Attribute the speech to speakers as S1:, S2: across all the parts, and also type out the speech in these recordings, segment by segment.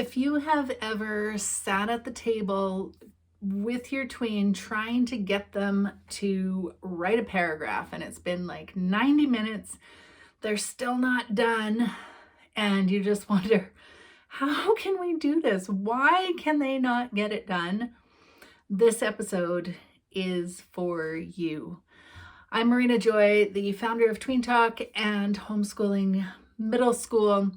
S1: If you have ever sat at the table with your tween trying to get them to write a paragraph and it's been like 90 minutes, they're still not done, and you just wonder, how can we do this? Why can they not get it done? This episode is for you. I'm Marina Joy, the founder of Tween Talk and Homeschooling Middle School.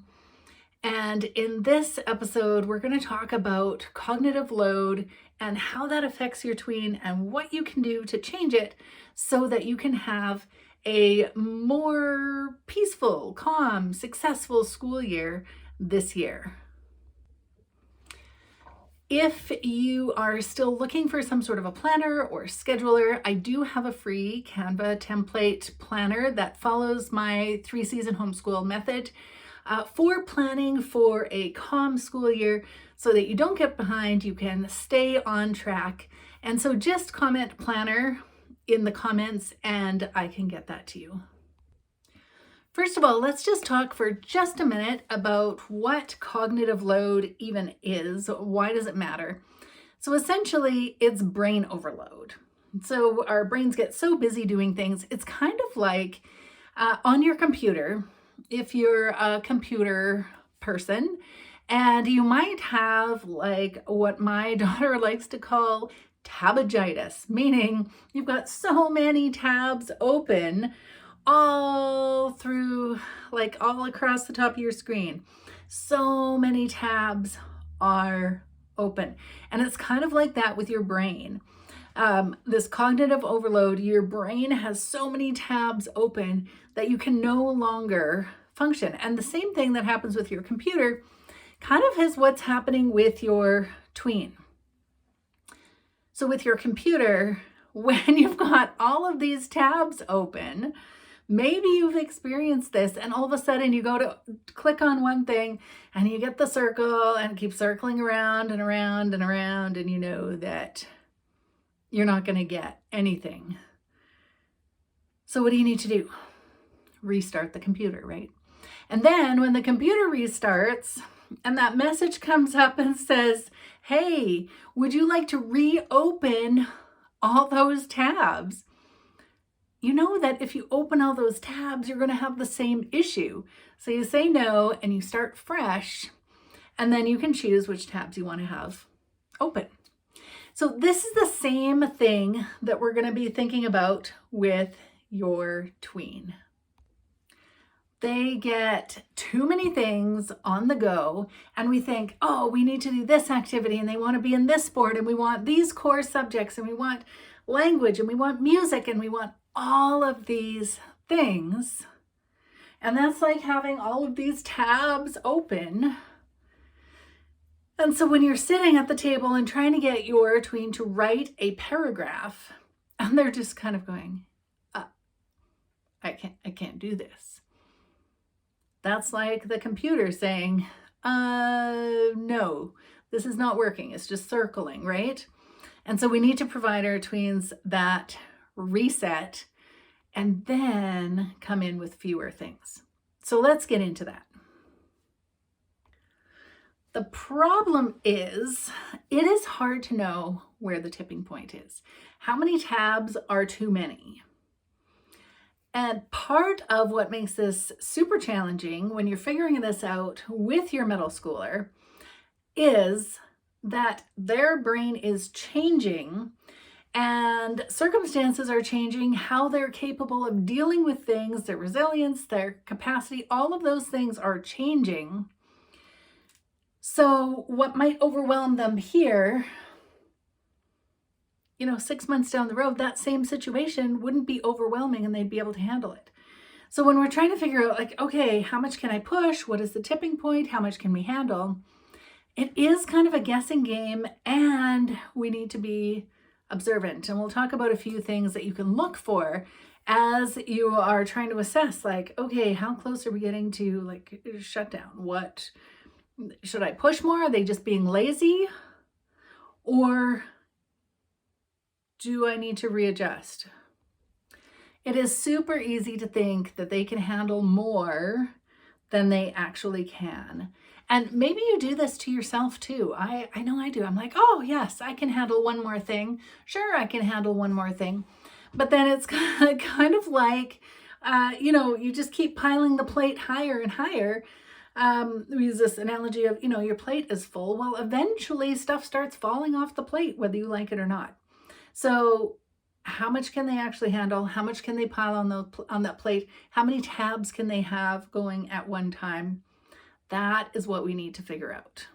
S1: And in this episode, we're going to talk about cognitive load and how that affects your tween and what you can do to change it so that you can have a more peaceful, calm, successful school year this year. If you are still looking for some sort of a planner or scheduler, I do have a free Canva template planner that follows my 3-season homeschool method for planning for a calm school year so that you don't get behind, you can stay on track. And so just comment planner in the comments and I can get that to you. First of all, let's just talk for just a minute about what cognitive load even is. Why does it matter? So essentially, it's brain overload. So our brains get so busy doing things. It's kind of like on your computer, if you're a computer person, and you might have like what my daughter likes to call tabagitis, meaning you've got so many tabs open all through, like all across the top of your screen. So many tabs are open. And it's kind of like that with your brain. This cognitive overload, your brain has so many tabs open that you can no longer function. And the same thing that happens with your computer kind of is what's happening with your tween. So with your computer, when you've got all of these tabs open, maybe you've experienced this and all of a sudden you go to click on one thing and you get the circle and it keeps circling around and around and around, and you know that you're not going to get anything. So what do you need to do? Restart the computer, right? And then when the computer restarts and that message comes up and says, hey, would you like to reopen all those tabs? You know that if you open all those tabs, you're going to have the same issue. So you say no and you start fresh, and then you can choose which tabs you want to have open. So this is the same thing that we're going to be thinking about with your tween. They get too many things on the go and we think, oh, we need to do this activity and they want to be in this sport and we want these core subjects and we want language and we want music and we want all of these things. And that's like having all of these tabs open. And so when you're sitting at the table and trying to get your tween to write a paragraph, and they're just kind of going, I can't do this. That's like the computer saying, no, this is not working. It's just circling, right? And so we need to provide our tweens that reset and then come in with fewer things. So let's get into that. The problem is, it is hard to know where the tipping point is. How many tabs are too many? And part of what makes this super challenging when you're figuring this out with your middle schooler is that their brain is changing and circumstances are changing, how they're capable of dealing with things, their resilience, their capacity, all of those things are changing. So what might overwhelm them here, 6 months down the road, that same situation wouldn't be overwhelming and they'd be able to handle it. So when we're trying to figure out like, okay, how much can I push? What is the tipping point? How much can we handle? It is kind of a guessing game and we need to be observant. And we'll talk about a few things that you can look for as you are trying to assess like, okay, how close are we getting to like shutdown? What should I push more? Are they just being lazy? Or do I need to readjust? It is super easy to think that they can handle more than they actually can. And maybe you do this to yourself too. I know I do. I'm like, oh, yes, I can handle one more thing. Sure, I can handle one more thing. But then it's kind of like, you just keep piling the plate higher and higher. We use this analogy of, your plate is full. Well, eventually stuff starts falling off the plate, whether you like it or not. So how much can they actually handle? How much can they pile on that plate? How many tabs can they have going at one time? That is what we need to figure out.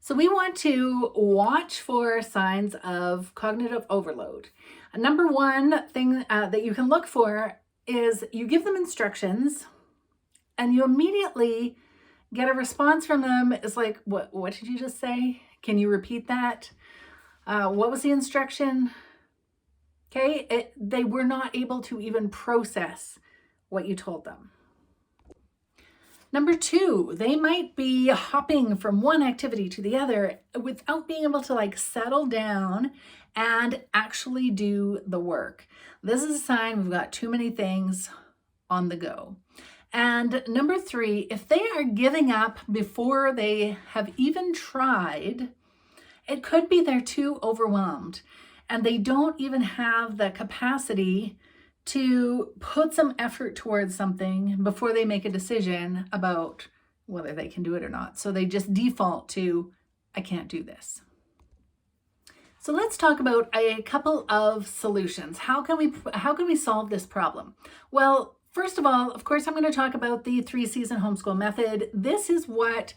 S1: So we want to watch for signs of cognitive overload. Number one thing that you can look for is you give them instructions and you immediately get a response from them. It's like, what did you just say? Can you repeat that? What was the instruction? Okay, they were not able to even process what you told them. Number two, they might be hopping from one activity to the other without being able to settle down and actually do the work. This is a sign we've got too many things on the go. And number three, if they are giving up before they have even tried, it could be they're too overwhelmed and they don't even have the capacity to put some effort towards something before they make a decision about whether they can do it or not. So they just default to, I can't do this. So let's talk about a couple of solutions. How can we solve this problem? Well, first of all, of course, I'm going to talk about the 3-season homeschool method. This is what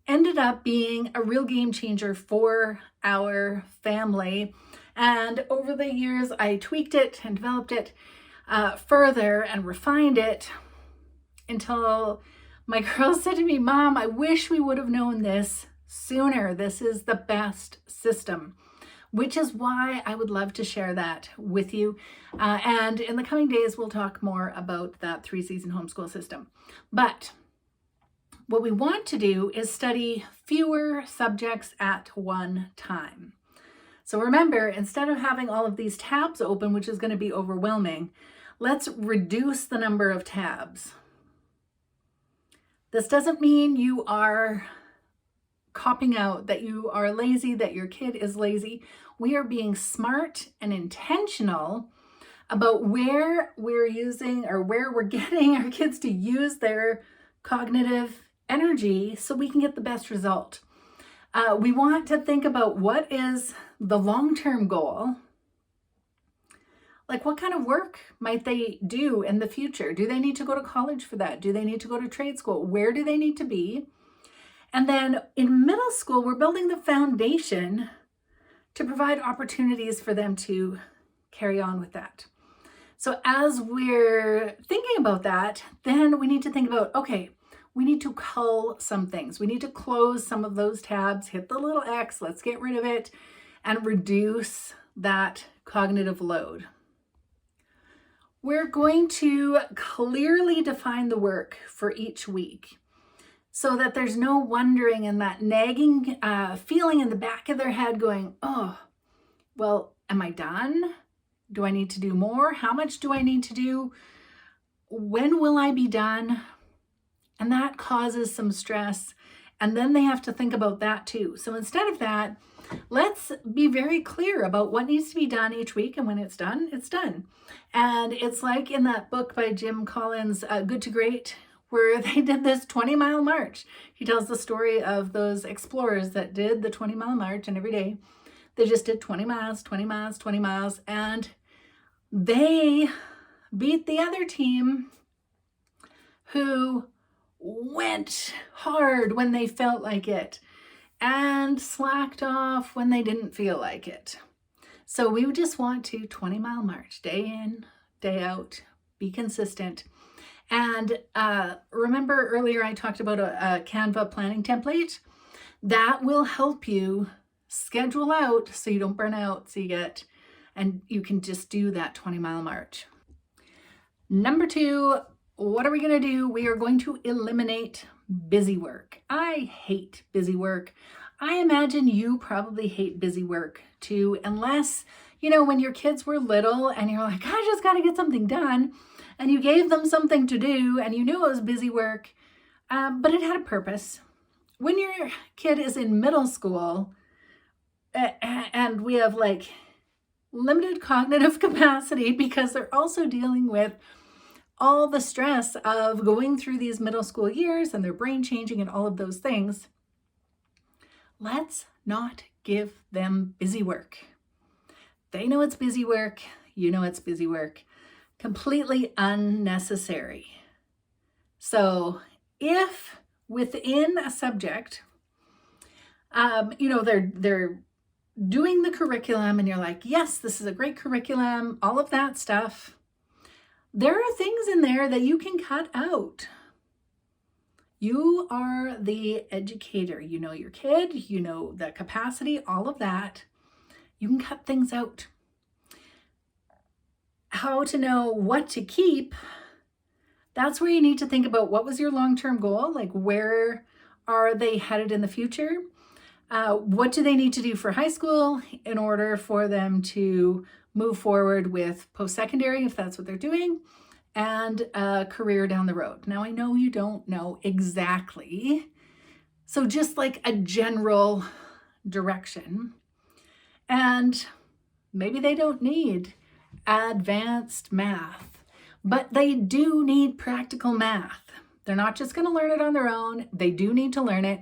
S1: ended up being a real game changer for our family. And over the years, I tweaked it and developed it further and refined it until my girls said to me, Mom, I wish we would have known this sooner. This is the best system, which is why I would love to share that with you. And in the coming days, we'll talk more about that 3-season homeschool system. But what we want to do is study fewer subjects at one time. So remember, instead of having all of these tabs open, which is going to be overwhelming, let's reduce the number of tabs. This doesn't mean you are copping out, that you are lazy, that your kid is lazy. We are being smart and intentional about where we're using or where we're getting our kids to use their cognitive energy so we can get the best result. We want to think about what is the long-term goal. Like, what kind of work might they do in the future? Do they need to go to college for that? Do they need to go to trade school? Where do they need to be? And then in middle school, we're building the foundation to provide opportunities for them to carry on with that. So as we're thinking about that, then we need to think about, okay, we need to cull some things. We need to close some of those tabs, hit the little X, let's get rid of it, and reduce that cognitive load. We're going to clearly define the work for each week so that there's no wondering and that nagging feeling in the back of their head going, oh, well, am I done? Do I need to do more? How much do I need to do? When will I be done? And that causes some stress. And then they have to think about that too. So instead of that, let's be very clear about what needs to be done each week. And when it's done, it's done. And it's like in that book by Jim Collins, Good to Great, where they did this 20-mile march. He tells the story of those explorers that did the 20-mile march, and every day they just did 20 miles, 20 miles, 20 miles, and they beat the other team who went hard when they felt like it and slacked off when they didn't feel like it. So we just want to 20-mile march, day in, day out, be consistent. And remember earlier I talked about a Canva planning template? That will help you schedule out so you don't burn out, and you can just do that 20-mile march. Number two, what are we going to do? We are going to eliminate busy work. I hate busy work. I imagine you probably hate busy work too, unless, when your kids were little and you're like, I just got to get something done. And you gave them something to do and you knew it was busy work, but it had a purpose. when your kid is in middle school and we have like limited cognitive capacity because they're also dealing with all the stress of going through these middle school years and their brain changing and all of those things, let's not give them busy work. They know it's busy work. You know it's busy work. Completely unnecessary. So if within a subject, they're doing the curriculum and you're like, yes, this is a great curriculum, all of that stuff, there are things in there that you can cut out. You are the educator. You know your kid, you know the capacity, all of that. You can cut things out. How to know what to keep, that's where you need to think about what was your long-term goal, like where are they headed in the future? What do they need to do for high school in order for them to move forward with post-secondary, if that's what they're doing, and a career down the road. Now, I know you don't know exactly, so just like a general direction. And maybe they don't need advanced math, but they do need practical math. They're not just going to learn it on their own. They do need to learn it.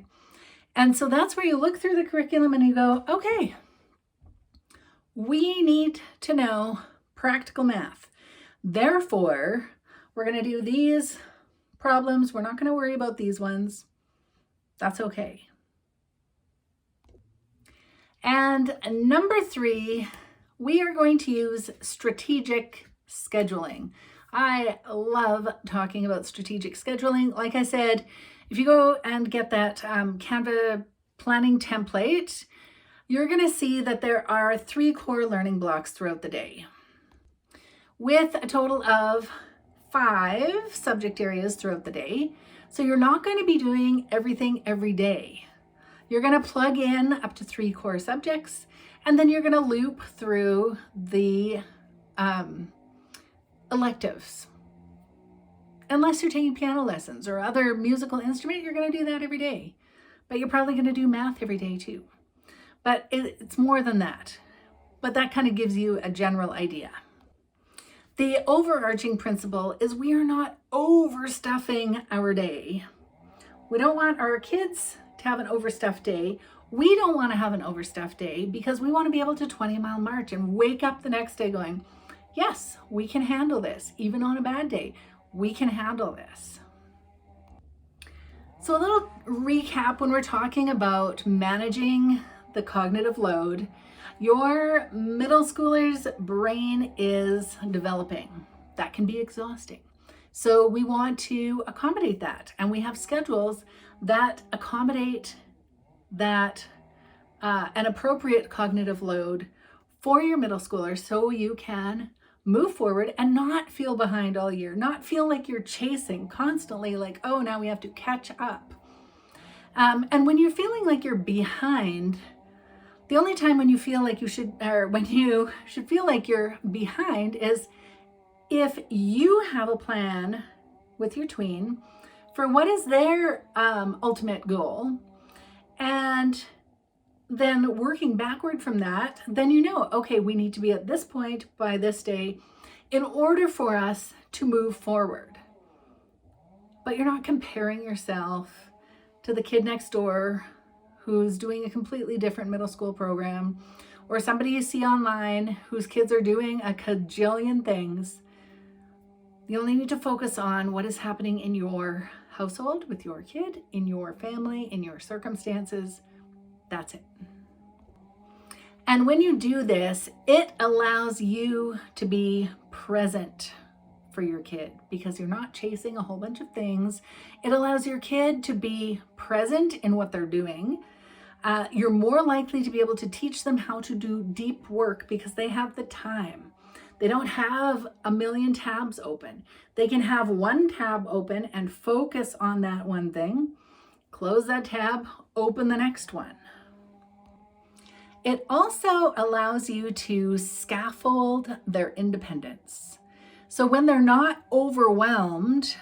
S1: And so that's where you look through the curriculum and you go, okay, we need to know practical math. Therefore, we're going to do these problems. We're not going to worry about these ones. That's okay. And number 3, we are going to use strategic scheduling. I love talking about strategic scheduling. Like I said, if you go and get that Canva planning template, you're going to see that there are 3 core learning blocks throughout the day, with a total of 5 subject areas throughout the day. So you're not going to be doing everything every day. You're going to plug in up to 3 core subjects, and then you're going to loop through the electives. Unless you're taking piano lessons or other musical instrument, you're going to do that every day. But you're probably going to do math every day too. But it's more than that. But that kind of gives you a general idea. The overarching principle is we are not overstuffing our day. We don't want our kids to have an overstuffed day. We don't want to have an overstuffed day because we want to be able to 20-mile march and wake up the next day going, yes, we can handle this. Even on a bad day, we can handle this. So a little recap when we're talking about managing the cognitive load. Your middle schooler's brain is developing. That can be exhausting. So we want to accommodate that. And we have schedules that accommodate that an appropriate cognitive load for your middle schooler so you can move forward and not feel behind all year, not feel like you're chasing constantly like, oh, now we have to catch up. And when you're feeling like you're behind, the only time when you feel like you should, or when you should feel like you're behind is if you have a plan with your tween for what is their ultimate goal, and then working backward from that, then you know, okay, we need to be at this point by this day in order for us to move forward. But you're not comparing yourself to the kid next door who's doing a completely different middle school program, or somebody you see online whose kids are doing a cajillion things. You only need to focus on what is happening in your household with your kid, in your family, in your circumstances. That's it. And when you do this, it allows you to be present for your kid because you're not chasing a whole bunch of things. It allows your kid to be present in what they're doing. You're more likely to be able to teach them how to do deep work because they have the time. They don't have a million tabs open. They can have one tab open and focus on that one thing, close that tab, open the next one. It also allows you to scaffold their independence. So when they're not overwhelmed,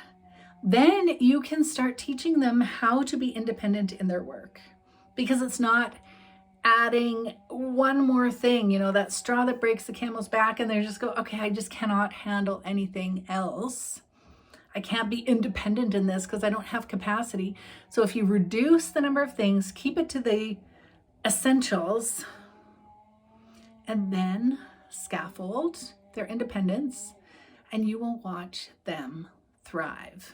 S1: then you can start teaching them how to be independent in their work, because it's not adding one more thing, that straw that breaks the camel's back, and they just go, okay, I just cannot handle anything else. I can't be independent in this because I don't have capacity. So if you reduce the number of things, keep it to the essentials, and then scaffold their independence, and you will watch them thrive.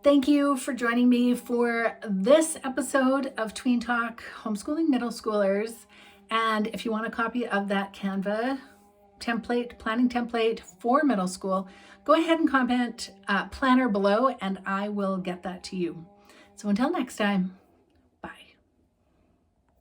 S1: Thank you for joining me for this episode of Tween Talk, Homeschooling Middle Schoolers. And if you want a copy of that Canva template, planning template for middle school, go ahead and comment planner below, and I will get that to you. So until next time.